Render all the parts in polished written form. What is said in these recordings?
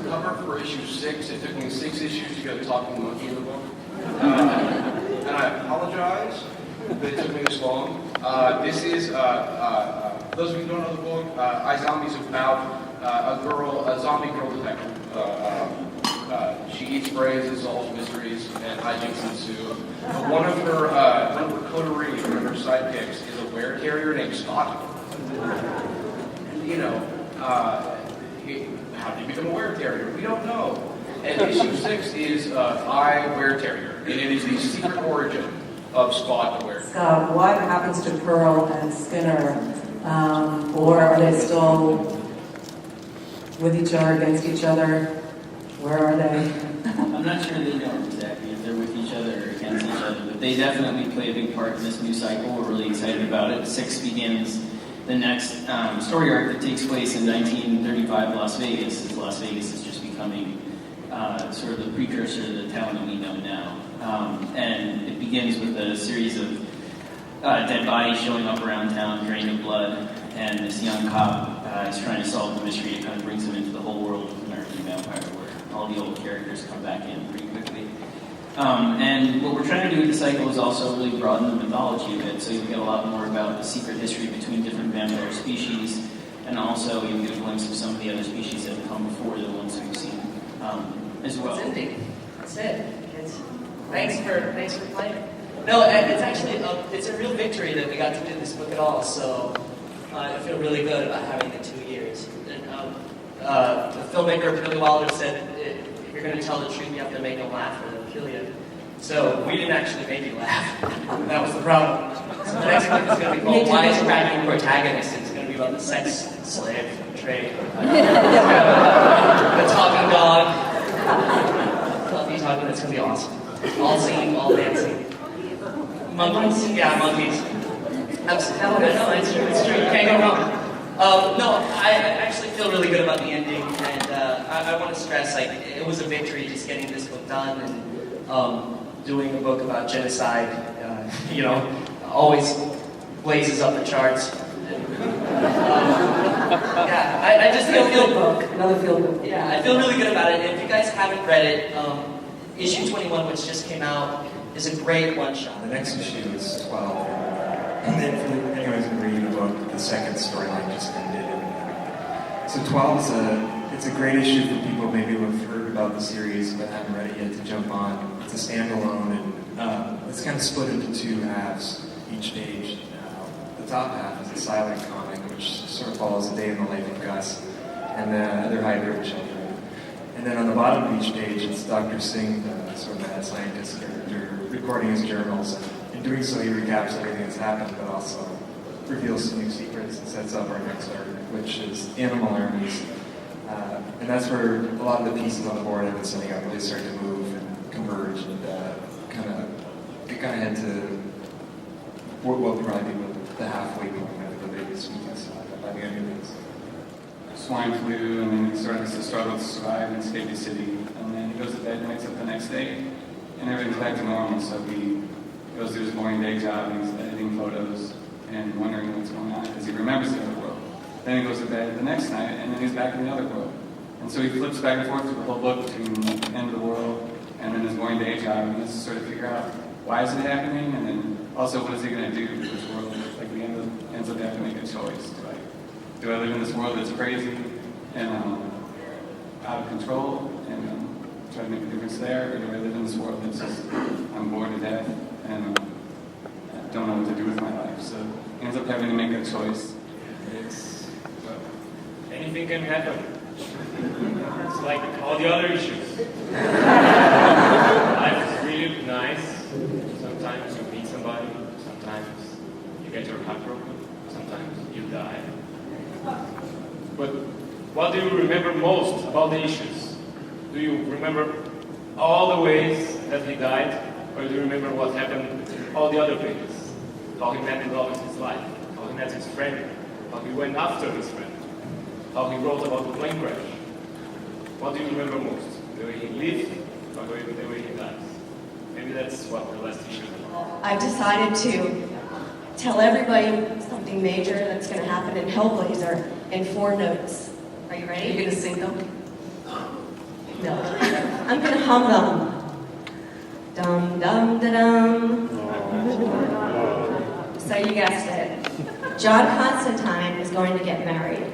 cover for issue 6. It took me 6 issues to get a talking monkey in the book. And I apologize that it took me this long. This is, those of you who don't know the book, iZombie is about a zombie girl detective. She eats brains and solves mysteries, and hijinks ensue. But one of her coterie, one of her sidekicks, is a were-carrier named Scott. You know, how did he become a were-carrier? We don't know. And issue 6 is I Were-Terrier, and it is the secret origin of Spot the Were-Terrier. So what happens to Pearl and Skinner? Or are they still with each other, against each other? Where are they? I'm not sure they know exactly if they're with each other or against each other, but they definitely play a big part in this new cycle. We're really excited about it. 6 begins the next story arc that takes place in 1935 Las Vegas, as Las Vegas is just becoming sort of the precursor to the town that we know now. And it begins with a series of dead bodies showing up around town, drained of blood, and this young cop is trying to solve the mystery. It kind of brings him into the whole world of American Vampire, where all the old characters come back in pretty quickly. And what we're trying to do with the cycle is also really broaden the mythology of it, so you'll get a lot more about the secret history between different vampire species, and also you'll get a glimpse of some of the other species that have come before the ones we've seen as well. That's it. That's it. Thanks for playing. No, it's actually it's a real victory that we got to do this book at all. So I feel really good about having the 2 years. And the filmmaker Billy Wilder said, if you're going to tell the truth, you have to make them laugh or they'll kill you. So we didn't actually make you laugh. That was the problem. So the next book is going to be called Why is Cracking Protagonist? It's going to be about the sex slave trade. The talking dog. Fluffy talking, it's going to be awesome. All singing, all dancing. Monkeys. Yeah, monkeys. Absolutely. No, it's true. It's true. You can't go wrong. No, I actually feel really good about the ending, and I want to stress, like, it was a victory just getting this book done and doing a book about genocide. You know, always blazes up the charts. Yeah, I just feel Another field book. Yeah, I feel really good about it. And if you guys haven't read it, issue 21, which just came out, is a great one-shot. The next issue is 12. And then for anyone who's been reading the book, the second storyline just ended. So 12 is a great issue for people maybe who have heard about the series but haven't read it yet to jump on. It's a standalone, and it's kind of split into 2 halves each page. The top half is a silent comic, which sort of follows a day in the life of Gus and the other hybrid children. And then on the bottom of each page, it's Dr. Singh, sort of a scientist character, recording his journals. And in doing so, he recaps everything that's happened, but also reveals some new secrets and sets up our next arc, which is Animal Armies. And that's where a lot of the pieces on the board I've been setting up really start to move and converge and kind of head to what will probably be the halfway point of the biggest weakness by the end of things. Swine flu, and then he starts to struggle to survive and escape the city. And then he goes to bed and wakes up the next day, and everything's back to normal. So he goes through his morning day job, and he's editing photos and wondering what's going on because he remembers the other world. Then he goes to bed the next night, and then he's back in the other world. And so he flips back and forth through the whole book between the end of the world and then his morning day job, and he has to sort of figure out why is it happening, and then also what is he going to do with this world. Like we ends up having to make a choice. Do I live in this world that's crazy and out of control and try to make a difference there, or do I live in this world that's just I'm bored to death and don't know what to do with my life? So he ends up having to make a choice. Anything can happen. It's like all the other issues. Life is really nice. Sometimes you meet somebody, sometimes you get your heart broken, sometimes you die. But what do you remember most about the issues? Do you remember all the ways that he died, or do you remember what happened in all the other pages? How he met and loved his life, how he met his friend, how he went after his friend, how he wrote about the plane crash. What do you remember most? The way he lived, or the way he died? Maybe that's what the last issue is about. I've decided to tell everybody something major that's going to happen in Hellblazer in 4 notes. Are you Are ready? you going to sing them? No, I'm gonna hum them. Dum dum da dum. So you guessed it. John Constantine is going to get married,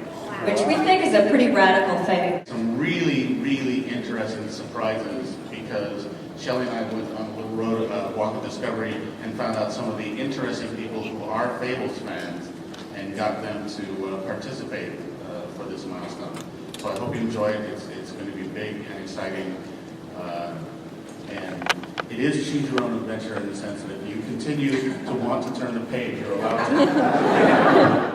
which we think is a pretty radical thing. Some really, really interesting surprises because Shelley and I went on a little road walk of discovery and found out some of the interesting people who are Fables fans and got them to participate for this milestone. So I hope you enjoy it. It's going to be big and exciting. And it is choose your own adventure in the sense that if you continue to want to turn the page, you're allowed to.